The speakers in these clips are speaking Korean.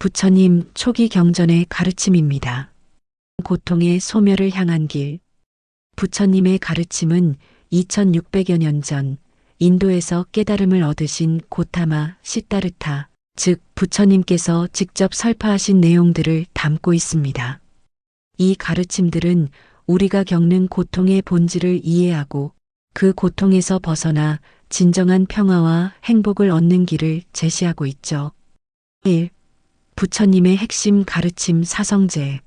부처님 초기 경전의 가르침입니다. 고통의 소멸을 향한 길. 부처님의 가르침은 2600여 년 전 인도에서 깨달음을 얻으신 고타마 시타르타, 즉 부처님께서 직접 설파하신 내용들을 담고 있습니다. 이 가르침들은 우리가 겪는 고통의 본질을 이해하고 그 고통에서 벗어나 진정한 평화와 행복을 얻는 길을 제시하고 있죠. 1. 부처님의 핵심 가르침 사성제.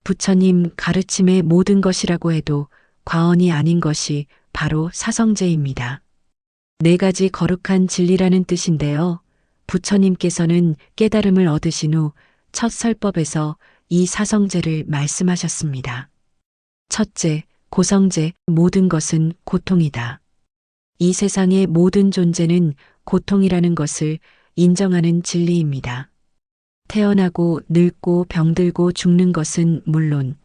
부처님 가르침의 모든 것이라고 해도 과언이 아닌 것이 바로 사성제입니다. 네 가지 거룩한 진리라는 뜻인데요. 부처님께서는 깨달음을 얻으신 후 첫 설법에서 이 사성제를 말씀하셨습니다. 첫째, 고성제, 모든 것은 고통이다. 이 세상의 모든 존재는 고통이라는 것을 인정하는 진리입니다. 태어나고 늙고 병들고 죽는 것은 물론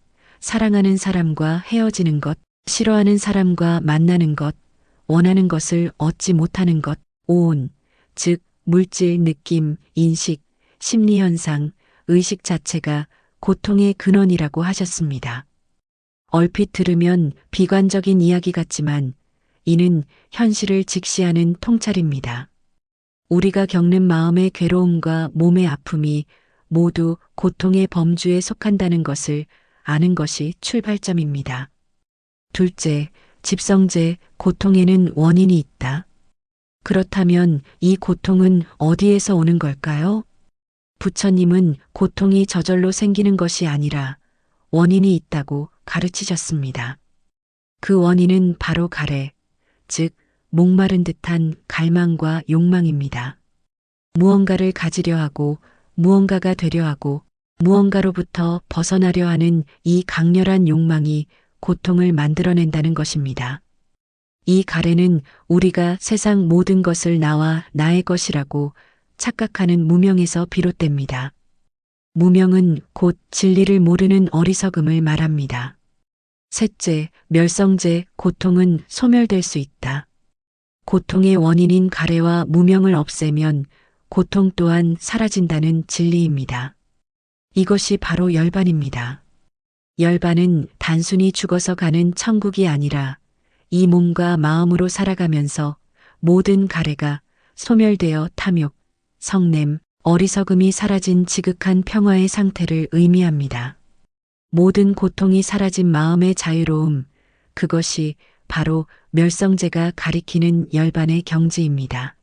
사랑하는 사람과 헤어지는 것, 싫어하는 사람과 만나는 것, 원하는 것을 얻지 못하는 것, 즉 물질, 느낌, 인식, 심리현상, 의식 자체가 고통의 근원이라고 하셨습니다. 얼핏 들으면 비관적인 이야기 같지만 이는 현실을 직시하는 통찰입니다. 우리가 겪는 마음의 괴로움과 몸의 아픔이 모두 고통의 범주에 속한다는 것을 아는 것이 출발점입니다. 둘째, 집성제, 고통에는 원인이 있다. 그렇다면 이 고통은 어디에서 오는 걸까요? 부처님은 고통이 저절로 생기는 것이 아니라 원인이 있다고 가르치셨습니다. 그 원인은 바로 가래, 즉 목마른 듯한 갈망과 욕망입니다. 무언가를 가지려 하고 무언가가 되려 하고 무언가로부터 벗어나려 하는 이 강렬한 욕망이 고통을 만들어낸다는 것입니다. 이 가래는 우리가 세상 모든 것을 나와 나의 것이라고 착각하는 무명에서 비롯됩니다. 무명은 곧 진리를 모르는 어리석음을 말합니다. 셋째, 멸성제, 고통은 소멸될 수 있다. 고통의 원인인 가래와 무명을 없애면 고통 또한 사라진다는 진리입니다. 이것이 바로 열반입니다. 열반은 단순히 죽어서 가는 천국이 아니라 이 몸과 마음으로 살아가면서 모든 가래가 소멸되어 탐욕, 성냄, 어리석음이 사라진 지극한 평화의 상태를 의미합니다. 모든 고통이 사라진 마음의 자유로움, 그것이 바로 멸성제가 가리키는 열반의 경지입니다.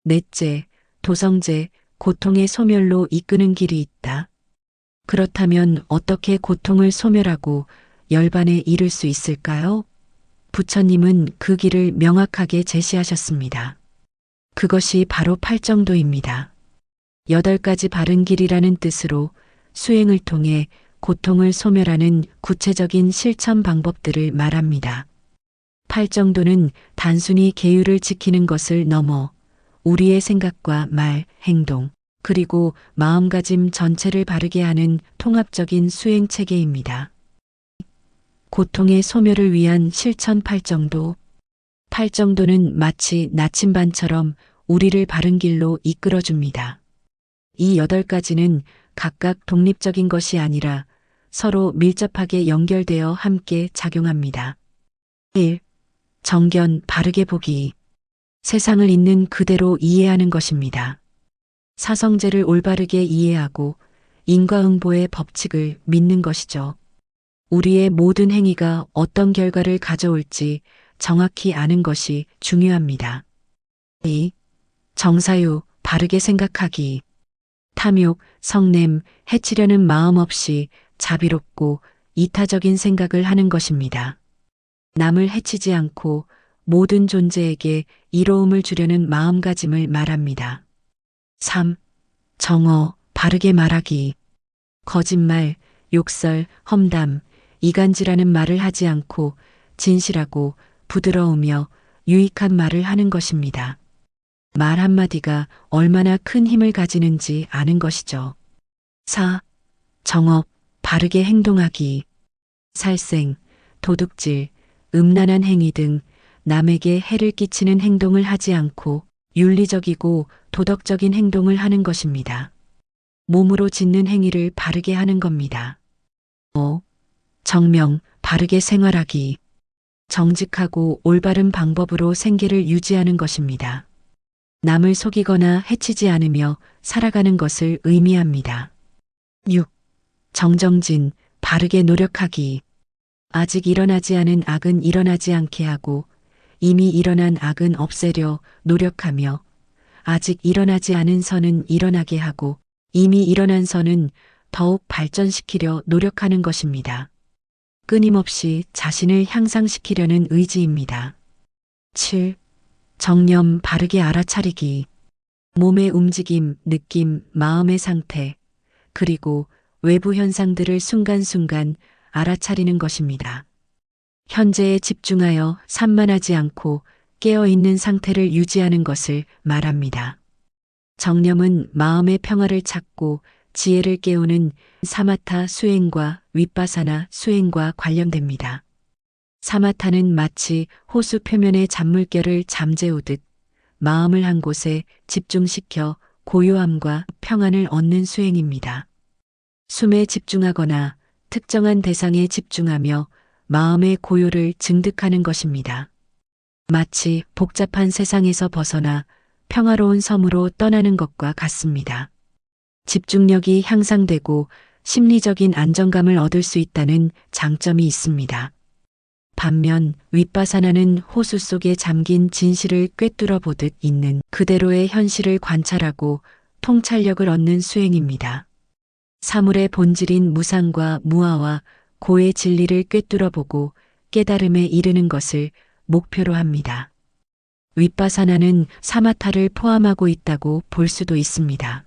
넷째, 도성제, 고통의 소멸로 이끄는 길이 있다. 그렇다면 어떻게 고통을 소멸하고 열반에 이를 수 있을까요? 부처님은 그 길을 명확하게 제시하셨습니다. 그것이 바로 팔정도입니다. 8가지 바른 길이라는 뜻으로 수행을 통해 고통을 소멸하는 구체적인 실천 방법들을 말합니다. 팔정도는 단순히 계율을 지키는 것을 넘어 우리의 생각과 말, 행동, 그리고 마음가짐 전체를 바르게 하는 통합적인 수행 체계입니다. 고통의 소멸을 위한 실천 팔정도. 팔정도는 마치 나침반처럼 우리를 바른 길로 이끌어줍니다. 이 8가지는 각각 독립적인 것이 아니라 서로 밀접하게 연결되어 함께 작용합니다. 1. 정견, 바르게 보기. 세상을 있는 그대로 이해하는 것입니다. 사성제를 올바르게 이해하고 인과응보의 법칙을 믿는 것이죠. 우리의 모든 행위가 어떤 결과를 가져올지 정확히 아는 것이 중요합니다. 2. 정사유, 바르게 생각하기. 탐욕, 성냄, 해치려는 마음 없이 자비롭고 이타적인 생각을 하는 것입니다. 남을 해치지 않고 모든 존재에게 이로움을 주려는 마음가짐을 말합니다. 3. 정어, 바르게 말하기. 거짓말, 욕설, 험담, 이간질하는 말을 하지 않고 진실하고 부드러우며 유익한 말을 하는 것입니다. 말 한마디가 얼마나 큰 힘을 가지는지 아는 것이죠. 4. 정업, 바르게 행동하기. 살생, 도둑질, 음란한 행위 등 남에게 해를 끼치는 행동을 하지 않고 윤리적이고 도덕적인 행동을 하는 것입니다. 몸으로 짓는 행위를 바르게 하는 겁니다. 5. 정명, 바르게 생활하기. 정직하고 올바른 방법으로 생계를 유지하는 것입니다. 남을 속이거나 해치지 않으며 살아가는 것을 의미합니다. 6. 정정진, 바르게 노력하기. 아직 일어나지 않은 악은 일어나지 않게 하고 이미 일어난 악은 없애려 노력하며 아직 일어나지 않은 선은 일어나게 하고 이미 일어난 선은 더욱 발전시키려 노력하는 것입니다. 끊임없이 자신을 향상시키려는 의지입니다. 7. 정념, 바르게 알아차리기. 몸의 움직임, 느낌, 마음의 상태, 그리고 외부 현상들을 순간순간 알아차리는 것입니다. 현재에 집중하여 산만하지 않고 깨어있는 상태를 유지하는 것을 말합니다. 정념은 마음의 평화를 찾고 지혜를 깨우는 사마타 수행과 윗바사나 수행과 관련됩니다. 사마타는 마치 호수 표면의 잔물결을 잠재우듯 마음을 한 곳에 집중시켜 고요함과 평안을 얻는 수행입니다. 숨에 집중하거나 특정한 대상에 집중하며 마음의 고요를 증득하는 것입니다. 마치 복잡한 세상에서 벗어나 평화로운 섬으로 떠나는 것과 같습니다. 집중력이 향상되고 심리적인 안정감을 얻을 수 있다는 장점이 있습니다. 반면 윗바사나는 호수 속에 잠긴 진실을 꿰뚫어 보듯 있는 그대로의 현실을 관찰하고 통찰력을 얻는 수행입니다. 사물의 본질인 무상과 무아와 고의 진리를 꿰뚫어 보고 깨달음에 이르는 것을 목표로 합니다. 윗바사나는 사마타를 포함하고 있다고 볼 수도 있습니다.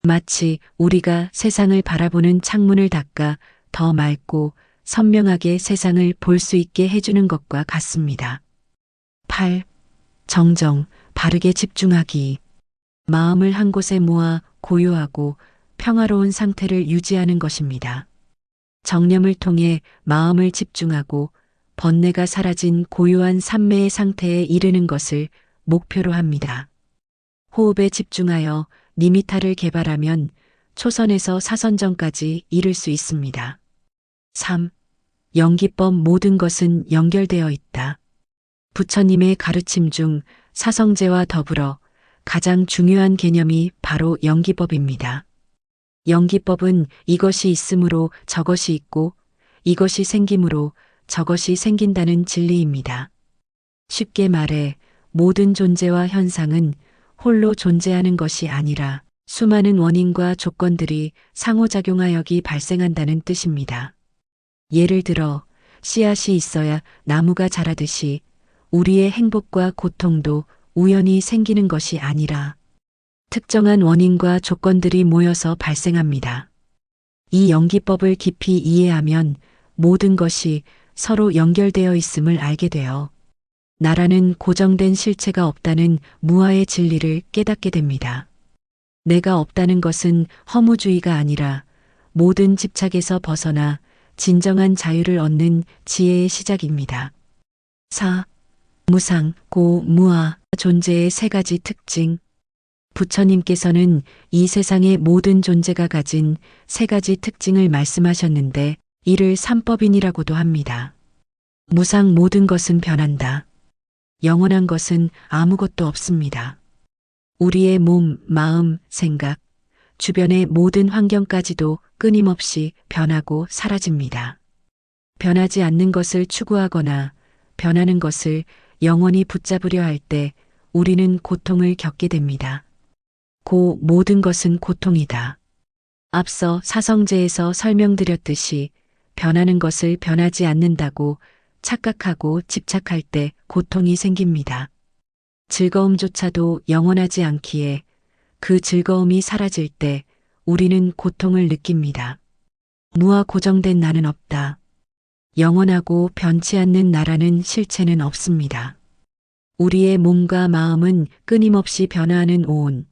마치 우리가 세상을 바라보는 창문을 닦아 더 맑고 선명하게 세상을 볼 수 있게 해주는 것과 같습니다. 8. 정정, 바르게 집중하기. 마음을 한 곳에 모아 고요하고 평화로운 상태를 유지하는 것입니다. 정념을 통해 마음을 집중하고 번뇌가 사라진 고요한 삼매의 상태에 이르는 것을 목표로 합니다. 호흡에 집중하여 니미타를 개발하면 초선에서 사선정까지 이를 수 있습니다. 3. 연기법, 모든 것은 연결되어 있다. 부처님의 가르침 중 사성제와 더불어 가장 중요한 개념이 바로 연기법입니다. 연기법은 이것이 있으므로 저것이 있고 이것이 생김으로 저것이 생긴다는 진리입니다. 쉽게 말해 모든 존재와 현상은 홀로 존재하는 것이 아니라 수많은 원인과 조건들이 상호작용하여기 발생한다는 뜻입니다. 예를 들어 씨앗이 있어야 나무가 자라듯이 우리의 행복과 고통도 우연히 생기는 것이 아니라 특정한 원인과 조건들이 모여서 발생합니다. 이 연기법을 깊이 이해하면 모든 것이 서로 연결되어 있음을 알게 되어 나라는 고정된 실체가 없다는 무아의 진리를 깨닫게 됩니다. 내가 없다는 것은 허무주의가 아니라 모든 집착에서 벗어나 진정한 자유를 얻는 지혜의 시작입니다. 4. 무상, 고, 무아, 존재의 세 가지 특징. 부처님께서는 이 세상의 모든 존재가 가진 세 가지 특징을 말씀하셨는데 이를 삼법인이라고도 합니다. 무상, 모든 것은 변한다. 영원한 것은 아무것도 없습니다. 우리의 몸, 마음, 생각, 주변의 모든 환경까지도 끊임없이 변하고 사라집니다. 변하지 않는 것을 추구하거나 변하는 것을 영원히 붙잡으려 할 때 우리는 고통을 겪게 됩니다. 고, 모든 것은 고통이다. 앞서 사성제에서 설명드렸듯이 변하는 것을 변하지 않는다고 착각하고 집착할 때 고통이 생깁니다. 즐거움조차도 영원하지 않기에 그 즐거움이 사라질 때 우리는 고통을 느낍니다. 무아, 고정된 나는 없다. 영원하고 변치 않는 나라는 실체는 없습니다. 우리의 몸과 마음은 끊임없이 변화하는 온,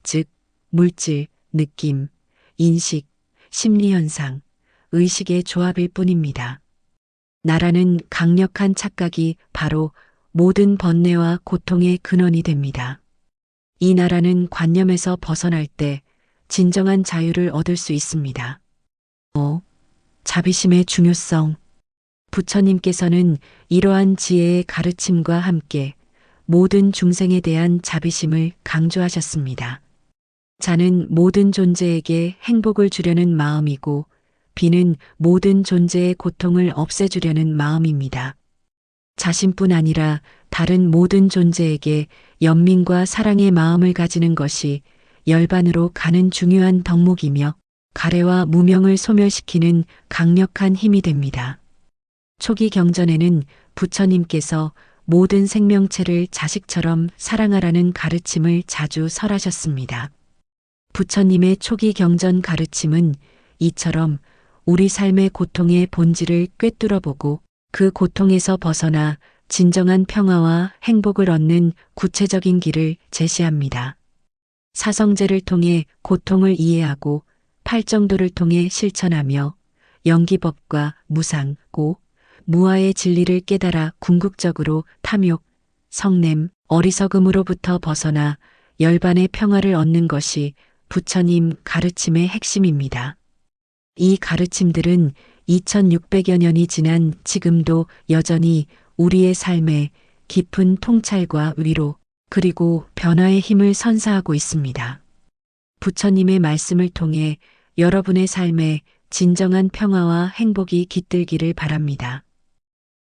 즉 물질, 느낌, 인식, 심리현상, 의식의 조합일 뿐입니다. 나라는 강력한 착각이 바로 모든 번뇌와 고통의 근원이 됩니다. 이 나라는 관념에서 벗어날 때 진정한 자유를 얻을 수 있습니다. 5. 자비심의 중요성. 부처님께서는 이러한 지혜의 가르침과 함께 모든 중생에 대한 자비심을 강조하셨습니다. 자는 모든 존재에게 행복을 주려는 마음이고 비는 모든 존재의 고통을 없애주려는 마음입니다. 자신뿐 아니라 다른 모든 존재에게 연민과 사랑의 마음을 가지는 것이 열반으로 가는 중요한 덕목이며 가래와 무명을 소멸시키는 강력한 힘이 됩니다. 초기 경전에는 부처님께서 모든 생명체를 자식처럼 사랑하라는 가르침을 자주 설하셨습니다. 부처님의 초기 경전 가르침은 이처럼 우리 삶의 고통의 본질을 꿰뚫어보고 그 고통에서 벗어나 진정한 평화와 행복을 얻는 구체적인 길을 제시합니다. 사성제를 통해 고통을 이해하고 팔정도를 통해 실천하며 연기법과 무상, 고, 무아의 진리를 깨달아 궁극적으로 탐욕, 성냄, 어리석음으로부터 벗어나 열반의 평화를 얻는 것이 부처님 가르침의 핵심입니다. 이 가르침들은 2600여 년이 지난 지금도 여전히 우리의 삶에 깊은 통찰과 위로 그리고 변화의 힘을 선사하고 있습니다. 부처님의 말씀을 통해 여러분의 삶에 진정한 평화와 행복이 깃들기를 바랍니다.